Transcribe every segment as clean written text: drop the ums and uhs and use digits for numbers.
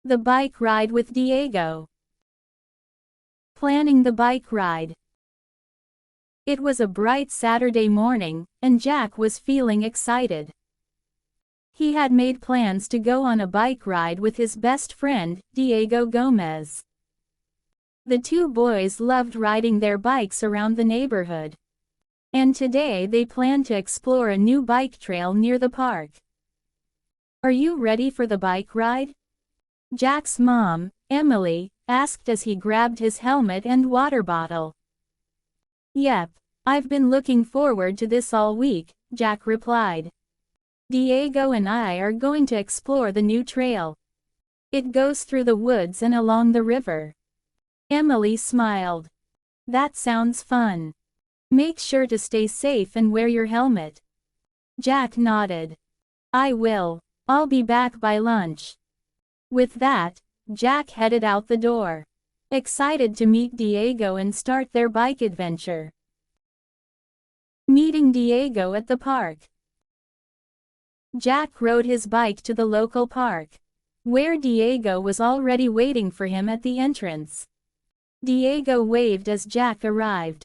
The bike ride with Diego. Planning the bike ride. It was a bright Saturday morning, and Jack was feeling excited. He had made plans to go on a bike ride with his best friend, Diego Gomez. The two boys loved riding their bikes around the neighborhood. And today they planned to explore a new bike trail near the park. "Are you ready for the bike ride?" Jack's mom, Emily, asked as he grabbed his helmet and water bottle. "Yep, I've been looking forward to this all week," Jack replied. "Diego and I are going to explore the new trail. It goes through the woods and along the river." Emily smiled. "That sounds fun. Make sure to stay safe and wear your helmet." Jack nodded. "I will. I'll be back by lunch." With that, Jack headed out the door, excited to meet Diego and start their bike adventure. Meeting Diego at the park. Jack rode his bike to the local park, where Diego was already waiting for him at the entrance. Diego waved as Jack arrived.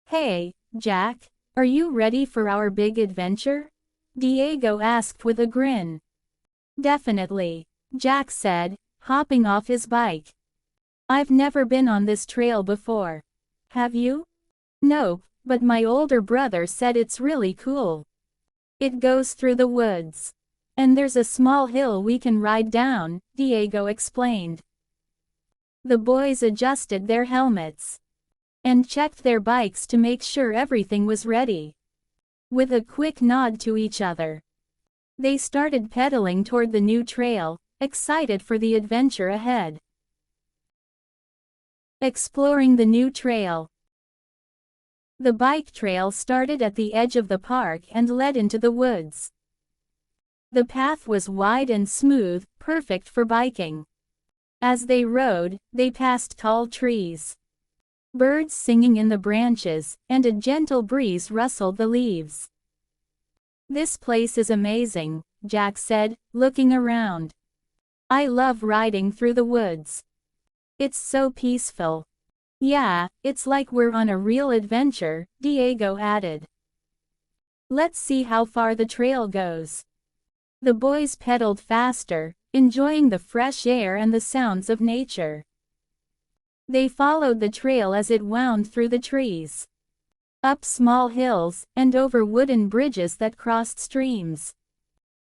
"Hey, Jack, are you ready for our big adventure?" Diego asked with a grin. "Definitely," Jack said, hopping off his bike. "I've never been on this trail before. Have you?" "Nope, but my older brother said it's really cool. It goes through the woods. And there's a small hill we can ride down," Diego explained. The boys adjusted their helmets and checked their bikes to make sure everything was ready. With a quick nod to each other, they started pedaling toward the new trail, excited for the adventure ahead. Exploring the new trail. The bike trail started at the edge of the park and led into the woods. The path was wide and smooth, perfect for biking. As they rode, they passed tall trees, birds singing in the branches, and a gentle breeze rustled the leaves. "This place is amazing," Jack said, looking around. "I love riding through the woods. It's so peaceful." "Yeah, it's like we're on a real adventure," Diego added. "Let's see how far the trail goes." The boys pedaled faster, enjoying the fresh air and the sounds of nature. They followed the trail as it wound through the trees, up small hills, and over wooden bridges that crossed streams.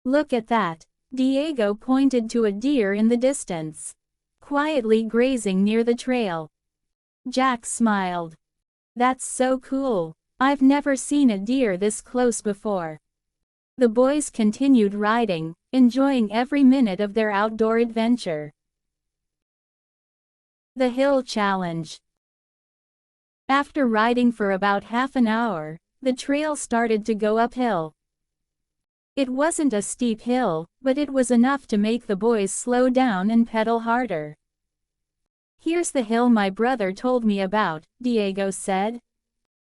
"Look at that," Diego pointed to a deer in the distance, quietly grazing near the trail. Jack smiled. "That's so cool. I've never seen a deer this close before." The boys continued riding, enjoying every minute of their outdoor adventure. The Hill Challenge. After riding for about half an hour, the trail started to go uphill. It wasn't a steep hill, but it was enough to make the boys slow down and pedal harder. "Here's the hill my brother told me about," Diego said.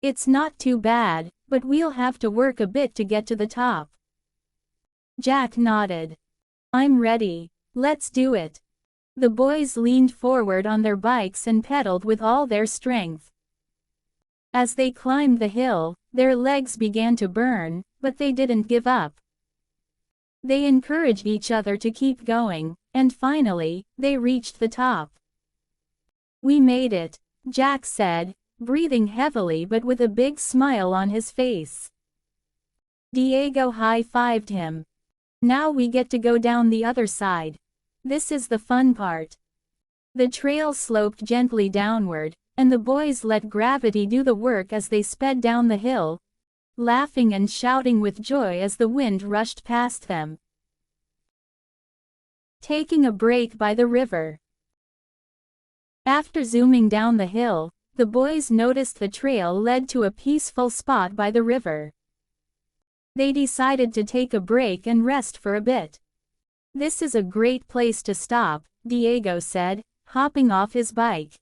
"It's not too bad, but we'll have to work a bit to get to the top." Jack nodded. "I'm ready. Let's do it." The boys leaned forward on their bikes and pedaled with all their strength. As they climbed the hill, their legs began to burn, but they didn't give up. They encouraged each other to keep going, and finally, they reached the top. "We made it," Jack said, breathing heavily but with a big smile on his face. Diego high-fived him. "Now we get to go down the other side. This is the fun part." The trail sloped gently downward, and the boys let gravity do the work as they sped down the hill, laughing and shouting with joy as the wind rushed past them. Taking a break by the river. After zooming down the hill, the boys noticed the trail led to a peaceful spot by the river. They decided to take a break and rest for a bit. "This is a great place to stop," Diego said, hopping off his bike.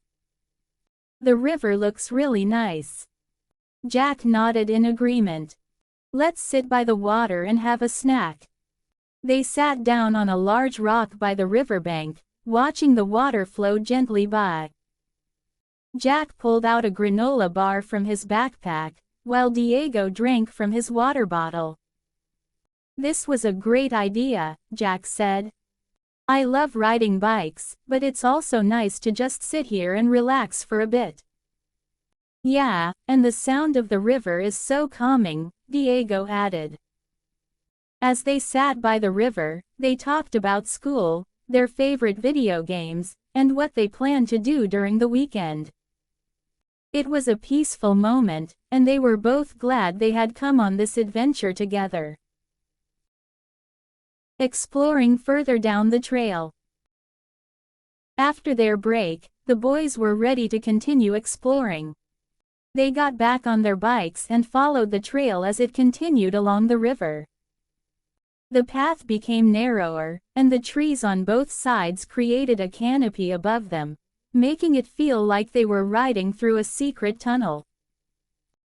"The river looks really nice." Jack nodded in agreement. "Let's sit by the water and have a snack." They sat down on a large rock by the riverbank, watching the water flow gently by. Jack pulled out a granola bar from his backpack, while Diego drank from his water bottle. "This was a great idea," Jack said. "I love riding bikes, but it's also nice to just sit here and relax for a bit." "Yeah, and the sound of the river is so calming," Diego added. As they sat by the river, they talked about school, their favorite video games, and what they planned to do during the weekend. It was a peaceful moment, and they were both glad they had come on this adventure together. Exploring further down the trail. After their break, the boys were ready to continue exploring. They got back on their bikes and followed the trail as it continued along the river. The path became narrower, and the trees on both sides created a canopy above them, making it feel like they were riding through a secret tunnel.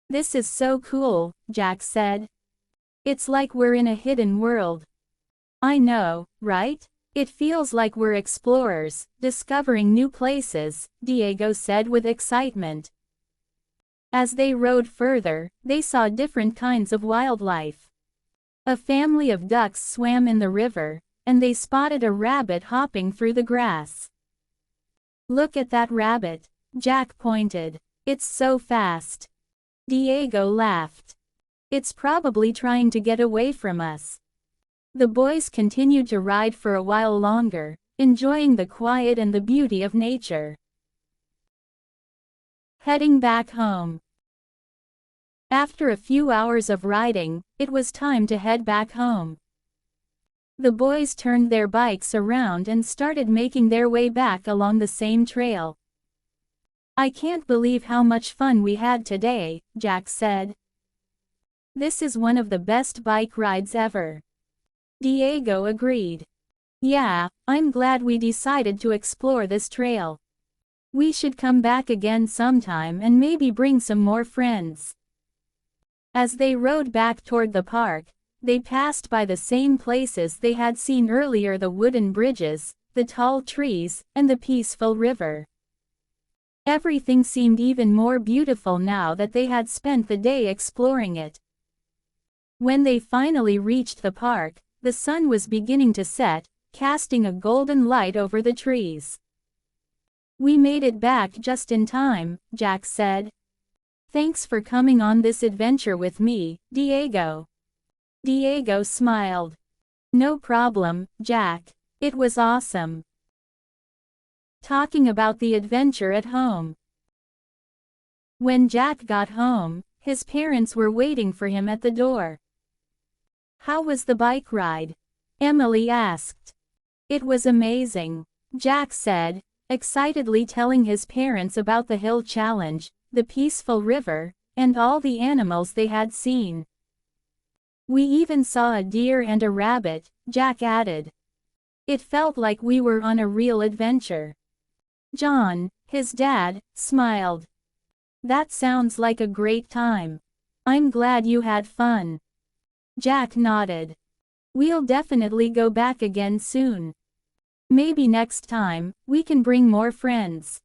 "This is so cool," Jack said. "It's like we're in a hidden world." "I know, right? It feels like we're explorers, discovering new places," Diego said with excitement. As they rode further, they saw different kinds of wildlife. A family of ducks swam in the river, and they spotted a rabbit hopping through the grass. "Look at that rabbit," Jack pointed. "It's so fast." Diego laughed. "It's probably trying to get away from us." The boys continued to ride for a while longer, enjoying the quiet and the beauty of nature. Heading back home. After a few hours of riding, it was time to head back home. The boys turned their bikes around and started making their way back along the same trail. "I can't believe how much fun we had today," Jack said. "This is one of the best bike rides ever." Diego agreed. "Yeah, I'm glad we decided to explore this trail. We should come back again sometime and maybe bring some more friends." As they rode back toward the park, they passed by the same places they had seen earlier: the wooden bridges, the tall trees, and the peaceful river. Everything seemed even more beautiful now that they had spent the day exploring it. When they finally reached the park, the sun was beginning to set, casting a golden light over the trees. "We made it back just in time," Jack said. "Thanks for coming on this adventure with me, Diego." Diego smiled. "No problem, Jack. It was awesome." Talking about the adventure at home. When Jack got home, his parents were waiting for him at the door. "How was the bike ride?" Emily asked. "It was amazing," Jack said, excitedly telling his parents about the hill challenge, the peaceful river, and all the animals they had seen. "We even saw a deer and a rabbit," Jack added. "It felt like we were on a real adventure." John, his dad, smiled. "That sounds like a great time. I'm glad you had fun." Jack nodded. "We'll definitely go back again soon. Maybe next time, we can bring more friends."